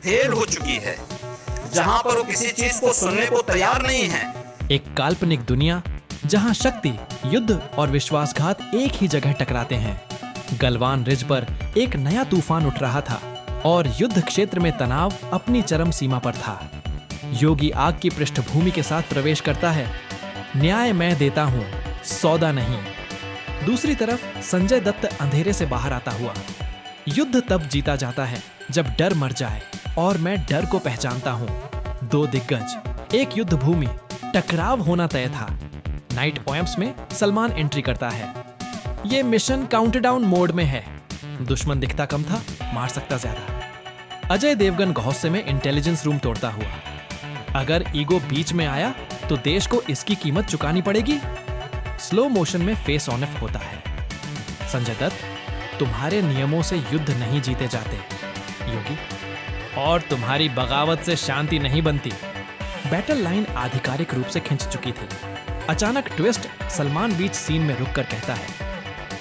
देर हो चुकी है, जहां पर वो किसी चीज को सुनने को तैयार नहीं है। एक काल्पनिक दुनिया जहां शक्ति, युद्ध और विश्वासघात एक ही जगह टकराते हैं। गलवान रिज पर एक नया तूफान उठ रहा था और युद्ध क्षेत्र में तनाव अपनी चरम सीमा पर था। योगी आग की पृष्ठभूमि के साथ प्रवेश करता है। न्याय मैं देता हूं, सौदा नहीं। दूसरी तरफ संजय दत्त अंधेरे से बाहर आता हुआ। युद्ध तब जीता जाता है जब डर मर जाए, और मैं डर को पहचानता हूं। दो दिग्गज, एक युद्ध भूमि, टकराव होना तय था। नाइट पोएम्स में सलमान एंट्री करता है। ये मिशन काउंटडाउन मोड में है। दुश्मन दिखता कम था, मार सकता ज्यादा। अजय देवगन गौसे में इंटेलिजेंस रूम तोड़ता हुआ। अगर ईगो बीच में आया तो देश को इसकी कीमत चुकानी पड़ेगी। स्लो मोशन में फेस ऑन ऑफ होता है। संजय दत्त, तुम्हारे नियमों से युद्ध नहीं जीते जाते योगी, और तुम्हारी बगावत से शांति नहीं बनती। बैटल लाइन आधिकारिक रूप से खिंच चुकी थी। अचानक ट्विस्ट, सलमान बीच सीन में रुककर कहता है,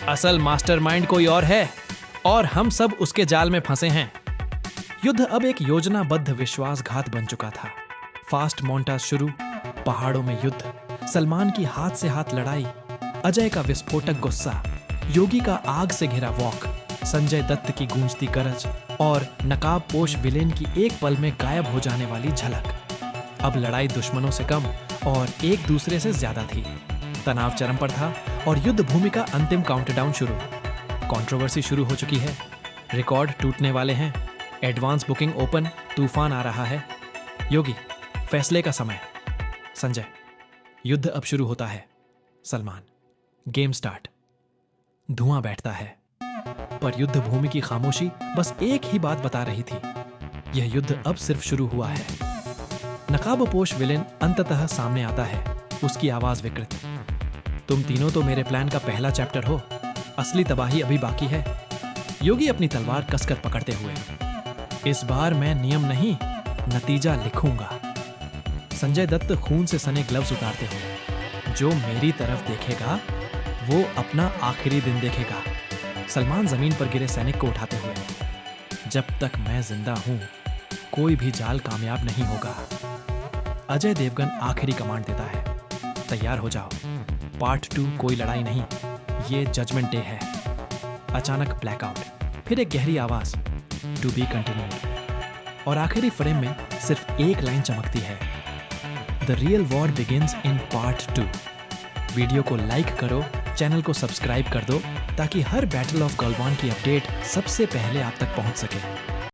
असल मास्टरमाइंड कोई और है और हम सब उसके जाल में फंसे हैं। युद्ध अब एक योजनाबद्ध विश्वासघात बन चुका था। फास्ट मोन्टाज शुरू, पहाड़ों में युद्ध, सलमान की हाथ से हाथ लड़ाई, अजय का विस्फोटक गुस्सा, योगी का आग से घिरा वॉक, संजय दत्त की गूंजती गरज और नकाबपोश विलेन की एक पल में गायब हो जाने वाली झलक। अब लड़ाई दुश्मनों से कम और एक दूसरे से ज्यादा थी। तनाव चरम पर था और युद्ध भूमि का अंतिम काउंटडाउन शुरू। कंट्रोवर्सी शुरू हो चुकी है, रिकॉर्ड टूटने वाले हैं, एडवांस बुकिंग ओपन, तूफान आ रहा है। योगी, फैसले का समय। संजय, युद्ध अब शुरू होता है। Salman, game start. धुआं बैठता है, पर युद्ध भूमि की खामोशी बस एक ही बात बता रही थी, यह युद्ध अब सिर्फ शुरू हुआ है। नकाबपोश विलेन अंततः सामने आता है, उसकी आवाज विकृत। तुम तीनों तो मेरे प्लान का पहला चैप्टर हो, असली तबाही अभी बाकी है। योगी अपनी तलवार कसकर पकड़ते हुए, इस बार मैं नियम नहीं, नतीजा लिखूंगा। संजय दत्त खून से सने ग्लव्स उतारते हुए, जो मेरी तरफ देखेगा वो अपना आखिरी दिन देखेगा। सलमान जमीन पर गिरे सैनिक को उठाते हुए, जब तक मैं जिंदा हूं कोई भी जाल कामयाब नहीं होगा। अजय देवगन आखिरी कमांड देता है, तैयार हो जाओ, पार्ट 2 कोई लड़ाई नहीं, ये जजमेंट डे है। अचानक ब्लैकआउट, फिर एक गहरी आवाज, टू बी कंटिन्यूड, और आखिरी फ्रेम में सिर्फ एक लाइन चमकती है, the real war begins in part 2। Video को लाइक करो, चैनल को सब्सक्राइब कर दो, ताकि हर बैटल ऑफ गलवान की अपडेट सबसे पहले आप तक पहुंच सके।